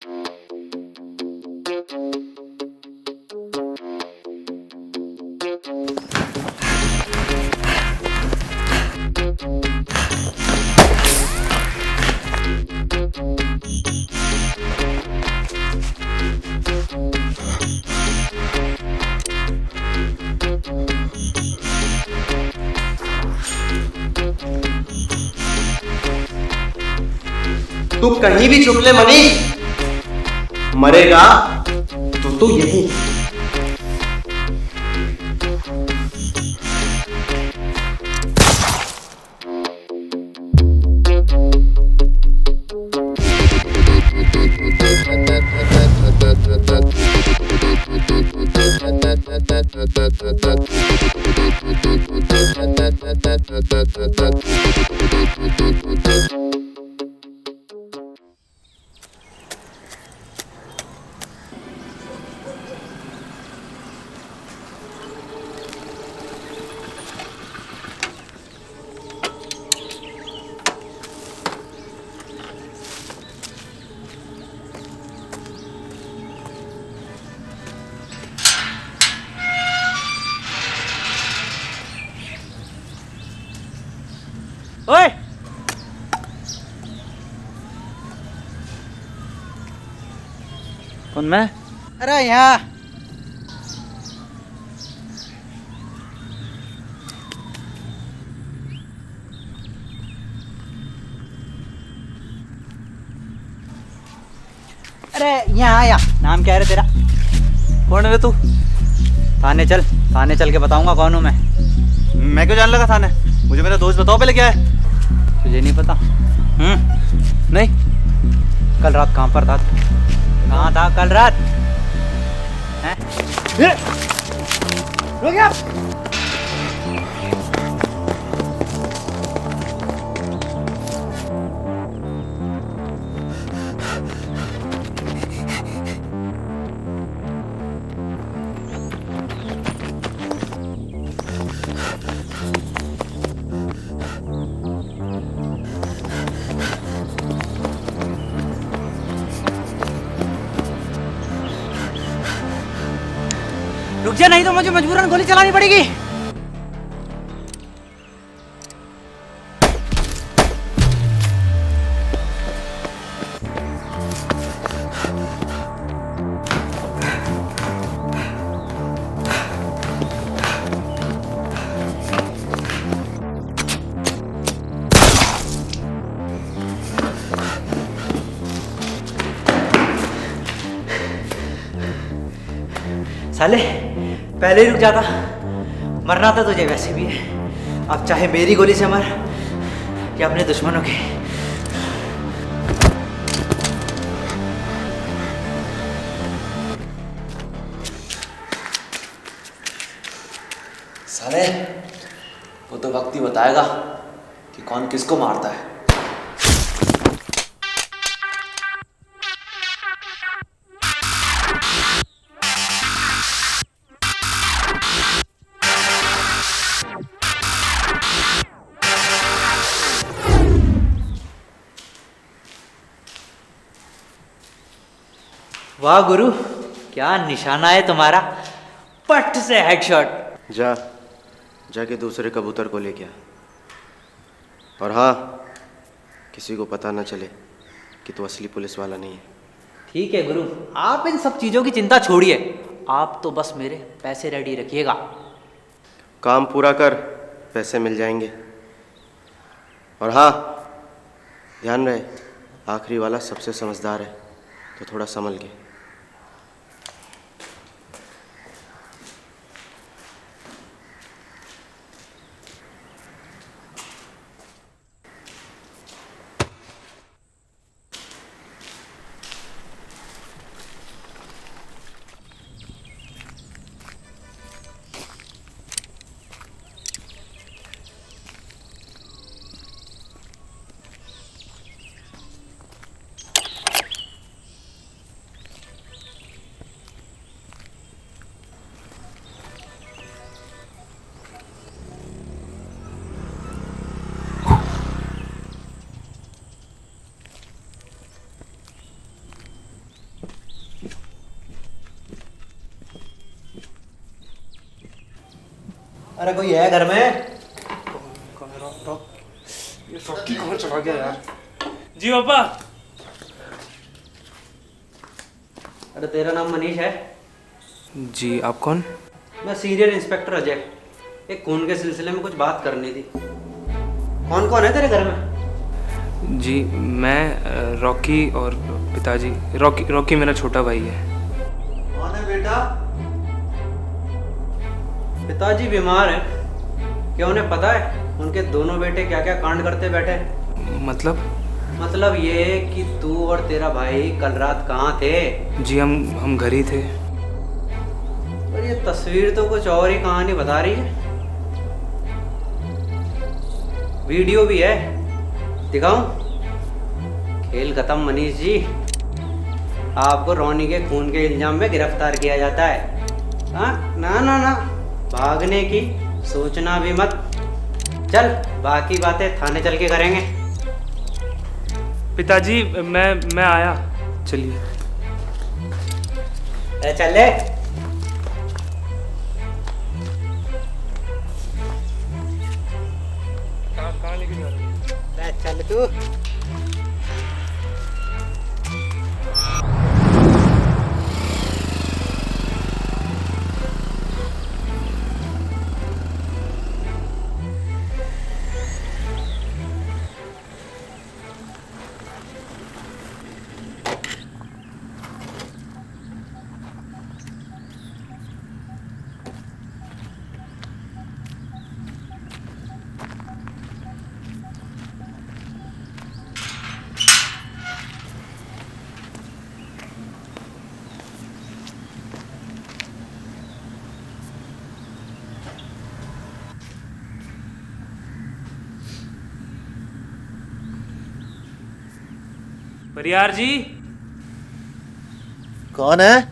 तू कहीं भी छुप ले मनीष, मरेगा तो तू यही। ओए, कौन मैं? अरे यहाँ आया। नाम क्या है रे तेरा? कौन है रे तू? थाने चल के बताऊंगा कौन हूँ मैं। मैं क्यों जान लगा थाने? मुझे मेरा दोस्त बताओ पहले क्या है। तुझे नहीं पता? नहीं। कल रात कहाँ पर था? कहाँ था कल रात? हैं? रुक जा। रुक जा, नहीं तो मुझे मजबूरन गोली चलानी पड़ेगी। साले पहले ही रुक जाता, मरना था तुझे वैसे भी है। अब चाहे मेरी गोली से मर या अपने दुश्मनों की। साले, वो तो वक्त ही बताएगा कि कौन किसको मारता है। वाह गुरु, क्या निशाना है तुम्हारा। पट से हेडशॉट। जाके दूसरे कबूतर को लेके आ। और हाँ, किसी को पता ना चले कि तू असली पुलिस वाला नहीं है। ठीक है गुरु, आप इन सब चीजों की चिंता छोड़िए। आप तो बस मेरे पैसे रेडी रखिएगा। काम पूरा कर, पैसे मिल जाएंगे। और हाँ, ध्यान रहे, आखिरी वाला सबसे समझदार है, तो थोड़ा संभल के। अरे कोई है घर में? ये रॉकी कहाँ चला गया यार? जी पापा। अरे तेरा नाम मनीष है? जी आप कौन? मैं सीनियर इंस्पेक्टर अजय। एक खून के सिलसिले में कुछ बात करनी थी। कौन कौन है तेरे घर में? जी मैं रॉकी और पिताजी। रॉकी मेरा छोटा भाई है। कौन है बेटा? पिताजी बीमार है। क्या उन्हें पता है उनके दोनों बेटे क्या क्या कांड करते बैठे? मतलब ये कि तू और तेरा भाई कल रात कहाँ थे? जी हम घर ही थे। और ये तस्वीर तो कुछ और ही कहानी बता रही है। वीडियो भी है, दिखाऊं? खेल खत्म मनीष जी। आपको रोनी के खून के इल्जाम में गिरफ्तार किया जाता है। हाँ ना ना ना, भागने की सोचना भी मत। चल बाकी बातें थाने चल के करेंगे। पिताजी मैं आया। चलिए। चल ले। कहाँ लेके जा रहे हो? चल तू। परियार जी। कौन है?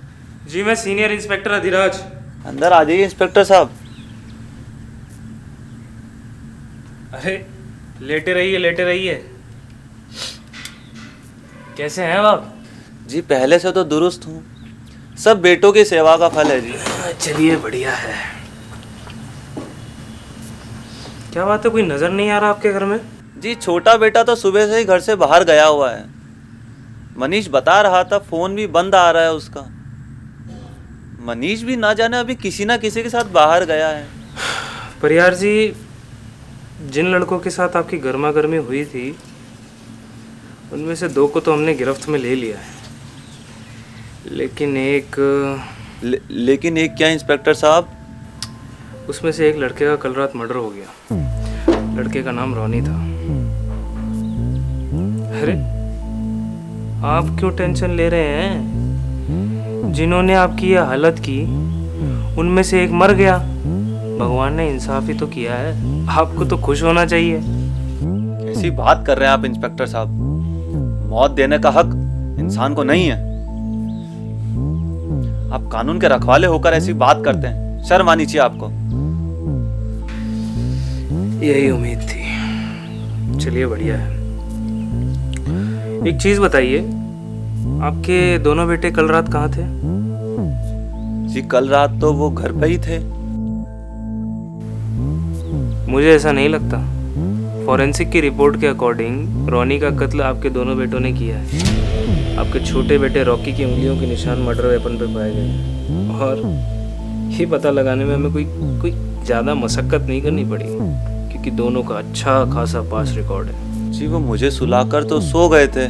जी मैं सीनियर इंस्पेक्टर अधिराज। अंदर आ जाइए इंस्पेक्टर साहब। अरे लेटे रहिए। कैसे हैं आप? जी पहले से तो दुरुस्त हूँ। सब बेटों की सेवा का फल है जी। चलिए बढ़िया है। क्या बात है, कोई नजर नहीं आ रहा आपके घर में? जी छोटा बेटा तो सुबह से ही घर से बाहर गया हुआ है। मनीष बता रहा था फोन भी बंद आ रहा है उसका। मनीष भी ना जाने अभी किसी ना किसी के साथ बाहर गया है। परियार जी, जिन लड़कों के साथ आपकी गर्मा गर्मी हुई थी उनमें से 2 को तो हमने गिरफ्त में ले लिया है, लेकिन लेकिन एक क्या इंस्पेक्टर साहब? उसमें से एक लड़के का कल रात मर्डर हो गया। लड़के का नाम रोनी था। अरे आप क्यों टेंशन ले रहे हैं? जिन्होंने आपकी ये हालत की उनमें से एक मर गया। भगवान ने इंसाफ ही तो किया है। आपको तो खुश होना चाहिए। ऐसी बात कर रहे हैं आप इंस्पेक्टर साहब? मौत देने का हक इंसान को नहीं है। आप कानून के रखवाले होकर ऐसी बात करते हैं, शर्म आनी चाहिए आपको। यही उम्मीद थी। चलिए बढ़िया है। एक चीज बताइए, आपके दोनों बेटे कल रात कहाँ थे? जी कल रात तो वो घर पे ही थे। मुझे ऐसा नहीं लगता। फॉरेंसिक की रिपोर्ट के अकॉर्डिंग रोनी का कत्ल आपके दोनों बेटों ने किया है। आपके छोटे बेटे रॉकी की उंगलियों के निशान मर्डर वेपन पे पाए गए और ये पता लगाने में हमें कोई ज़्यादा मशक्कत नहीं करनी पड़ी, क्योंकि दोनों का अच्छा खासा पास रिकॉर्ड है। जी वो मुझे सुलाकर तो सो गए थे।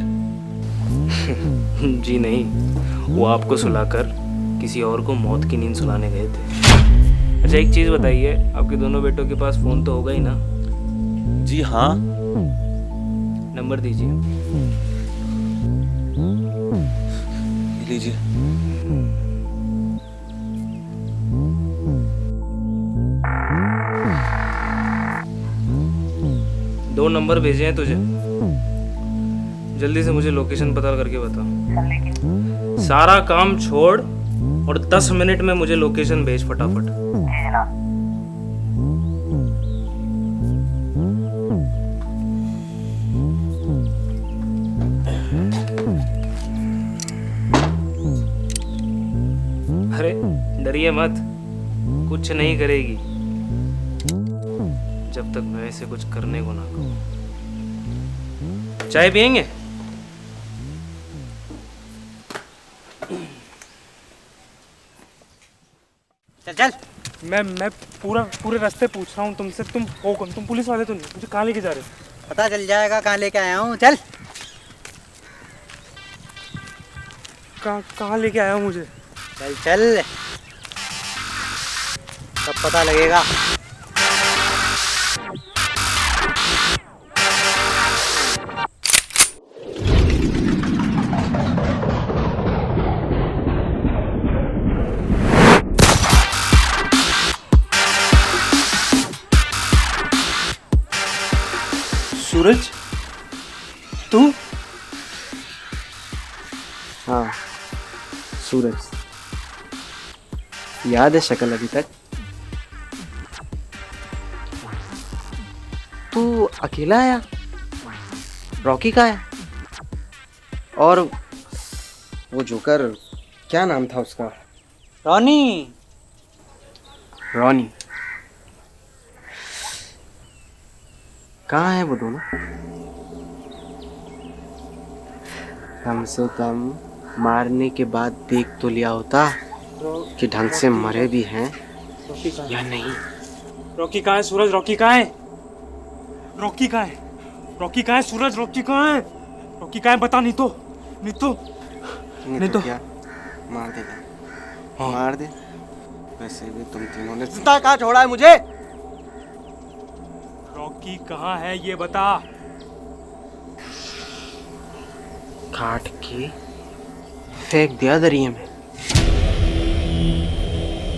जी नहीं, वो आपको सुलाकर किसी और को मौत की नींद सुलाने गए थे। अच्छा एक चीज़ बताइए, आपके दोनों बेटों के पास फ़ोन तो होगा ही ना? जी हाँ। नंबर दीजिए। लीजिए। दो नंबर भेजे हैं तुझे, जल्दी से मुझे लोकेशन पता करके बता। सारा काम छोड़ और 10 मिनट में मुझे लोकेशन भेज फटाफट। अरे डरिए मत, कुछ नहीं करेगी। जब तक मैं इसे कुछ करने को ना कहूँ। चाय पियेंगे? चल चल। मैं पूरे रास्ते पूछ रहा हूँ तुमसे, तुम हो कौन? तुम पुलिस वाले तो नहीं? मुझे कहाँ लेके जा रहे हो? पता चल जाएगा कहाँ लेके आया हूँ। चल। कहाँ लेके आया हूँ मुझे? चल चल, तब पता लगेगा। सूरज, तू? हाँ सूरज, याद है शक्ल अभी तक? तू अकेला आया? रॉकी का है? और वो जोकर, क्या नाम था उसका? रॉनी। रॉनी। कहाँ है वो दोनों? कम से कम मारने के बाद देख तो लिया होता कि ढंग से मरे भी हैं या नहीं। रॉकी कहाँ है सूरज? रॉकी कहाँ है? रॉकी कहाँ है? रॉकी कहाँ है सूरज? रॉकी कहाँ है? रॉकी कहाँ है? बता, नहीं तो नहीं तो क्या मार देगा? हाँ। मार दे। वैसे भी तुम तीनों ने जिंदा कहाँ छोड़ा है मुझे? रॉकी कहाँ है ये बता। काट के फेंक दिया दरिया में।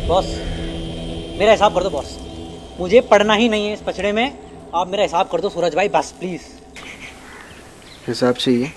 बॉस, मेरा हिसाब कर दो बॉस, मुझे पढ़ना ही नहीं है इस पचड़े में। आप मेरा हिसाब कर दो सूरज भाई, बस प्लीज। हिसाब चाहिए?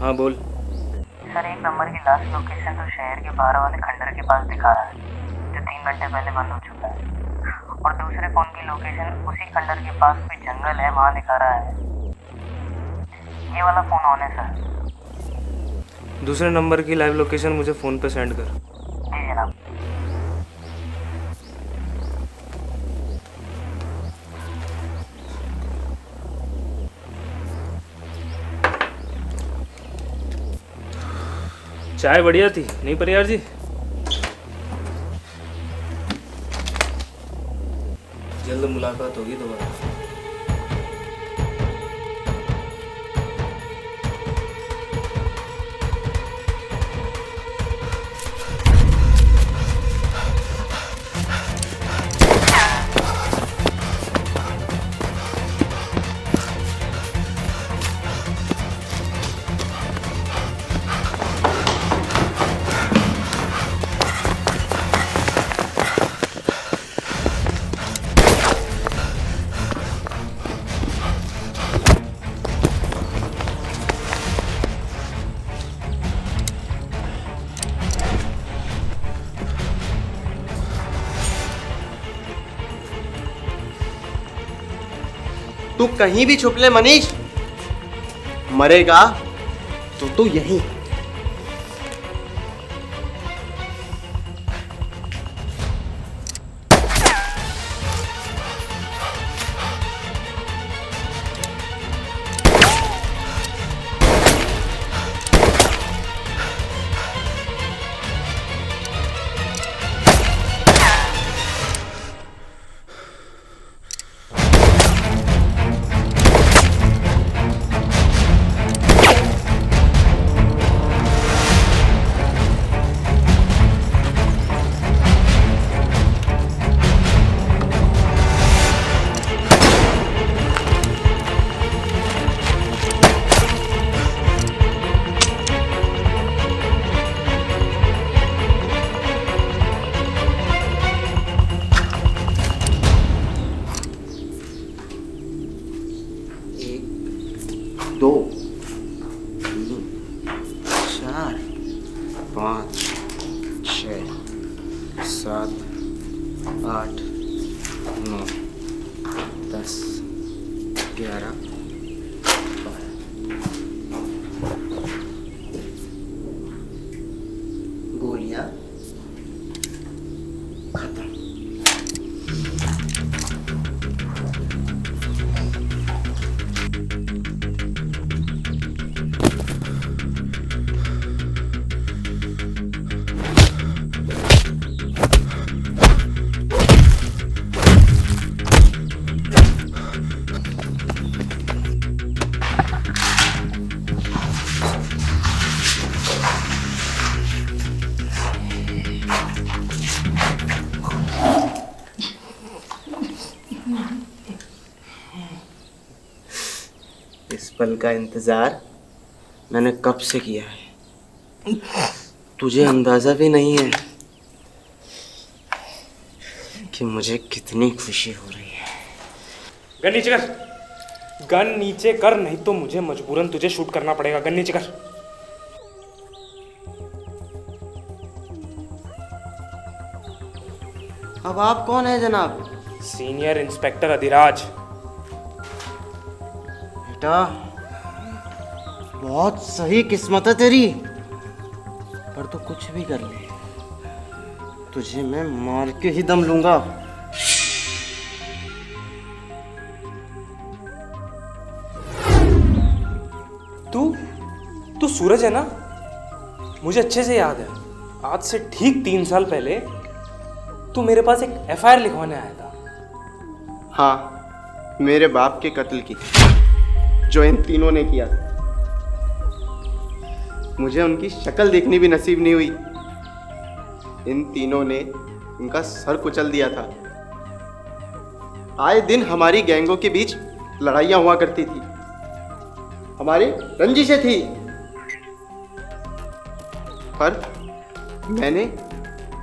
हाँ बोल। सर, एक नंबर की लास्ट लोकेशन तो शहर के बाहर वाले खंडर के पास दिखा रहा है, जो 3 घंटे पहले बंद हो चुका है। और दूसरे फोन की लोकेशन उसी खंडर के पास कोई जंगल है, वहाँ दिखा रहा है। ये वाला फोन ऑन है सर। दूसरे नंबर की लाइव लोकेशन मुझे फ़ोन पे सेंड कर। जी जनाब। चाय बढ़िया थी नहीं परियार जी? जल्द मुलाकात होगी दोबारा। तू कहीं भी छुप ले मनीष, मरेगा तो तू यहीं। 7, 8, 9, 10, 11, 12। गोलियां खत्म। इस पल का इंतजार मैंने कब से किया है। तुझे अंदाजा भी नहीं है कि मुझे कितनी खुशी हो रही है। गन नीचे कर, गन नीचे कर, नहीं तो मुझे मजबूरन तुझे शूट करना पड़ेगा। गन नीचे कर। अब आप कौन है जनाब? Senior inspector Adhiraj. बेटा बहुत सही किस्मत है तेरी, पर तू कुछ भी कर ले, तुझे मैं मार के ही दम लूंगा। तू सूरज है ना? मुझे अच्छे से याद है, आज से ठीक 3 साल पहले तू मेरे पास एक FIR लिखवाने आया था। हाँ, मेरे बाप के कत्ल की, जो इन तीनों ने किया। मुझे उनकी शक्ल देखनी भी नसीब नहीं हुई। इन तीनों ने उनका सर कुचल दिया था। आए दिन हमारी गैंगों के बीच लड़ाइयाँ हुआ करती थी, हमारी रंजिशें थी, पर मैंने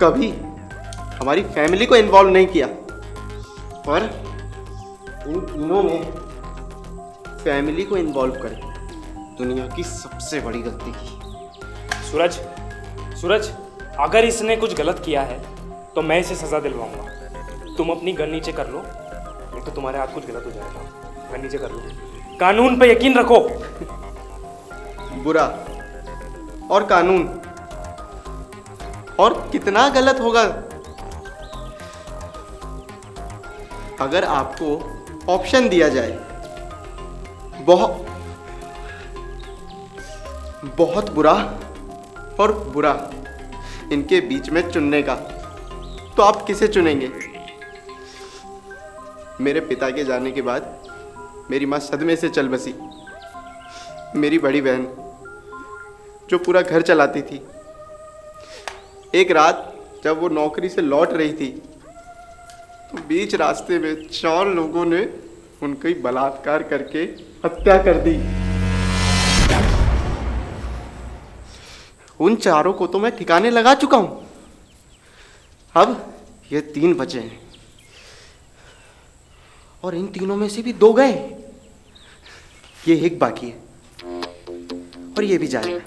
कभी हमारी फैमिली को इन्वॉल्व नहीं किया। पर इन तीनों ने फैमिली को इन्वॉल्व करके दुनिया की सबसे बड़ी गलती की। सूरज, अगर इसने कुछ गलत किया है तो मैं इसे सजा दिलवाऊंगा। तुम अपनी गन नीचे कर लो, नहीं तो तुम्हारे हाथ कुछ गलत हो जाएगा। गन नीचे कर लो, कानून पे यकीन रखो। बुरा और कानून, और कितना गलत होगा अगर आपको ऑप्शन दिया जाए बहुत बुरा और बुरा इनके बीच में चुनने का, तो आप किसे चुनेंगे? मेरे पिता के जाने के बाद मेरी माँ सदमे से चल बसी। मेरी बड़ी बहन जो पूरा घर चलाती थी, एक रात जब वो नौकरी से लौट रही थी तो बीच रास्ते में 4 लोगों ने उनकी बलात्कार करके हत्या कर दी। उन चारों को तो मैं ठिकाने लगा चुका हूं, अब ये 3 बचे हैं, और इन तीनों में से भी 2 गए, ये एक बाकी है, और ये भी जाएगा।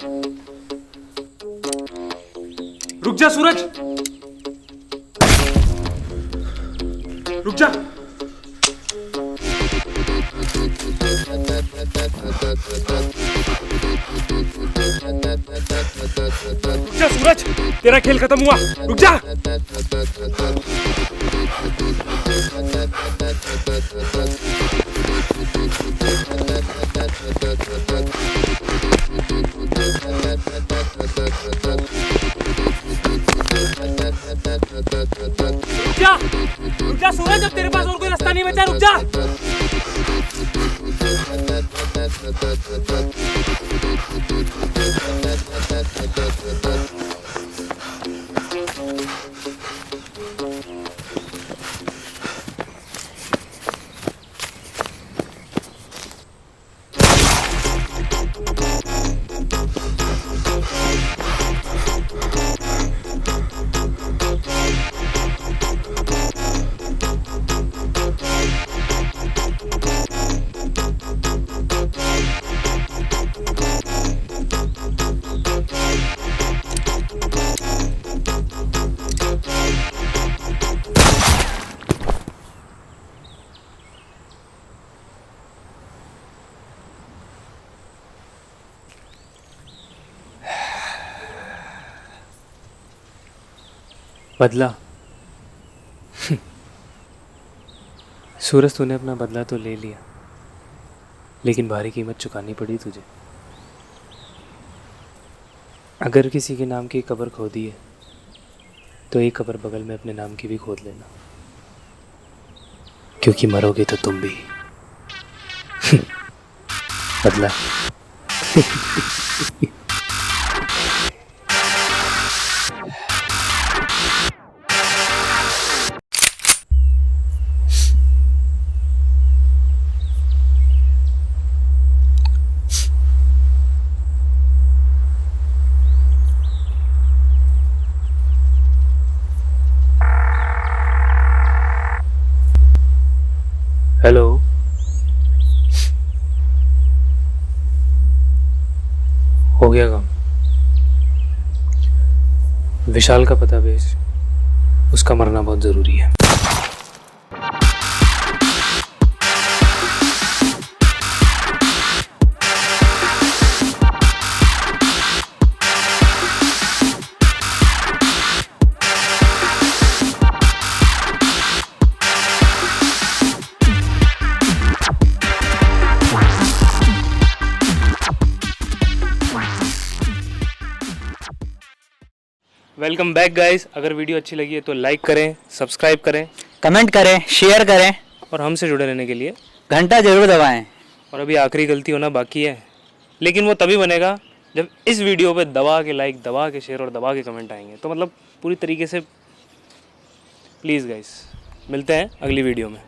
रुक जा सूरज, रुक जा। सूरज, तेरा खेल खत्म हुआ, रुक जा। रुक जा सूरज, अब तेरे पास और कोई रास्ता नहीं बचा, रुक जा। बदला। सूरज, तूने अपना बदला तो ले लिया, लेकिन भारी कीमत चुकानी पड़ी तुझे। अगर किसी के नाम की कब्र खोदी है तो एक कब्र बगल में अपने नाम की भी खोद लेना, क्योंकि मरोगे तो तुम भी। बदला। हेलो, हो गया काम। विशाल का पता भेज, उसका मरना बहुत जरूरी है। Welcome back guys. अगर वीडियो अच्छी लगी है तो लाइक करें, सब्सक्राइब करें कमेंट करें, शेयर करें, और हमसे जुड़े रहने के लिए घंटा जरूर दबाएं। और अभी आखिरी गलती होना बाकी है, लेकिन वो तभी बनेगा जब इस वीडियो पे दबा के लाइक, दबा के शेयर और दबा के कमेंट आएंगे। तो मतलब पूरी तरीके से प्लीज़ गाइस, मिलते हैं अगली वीडियो में।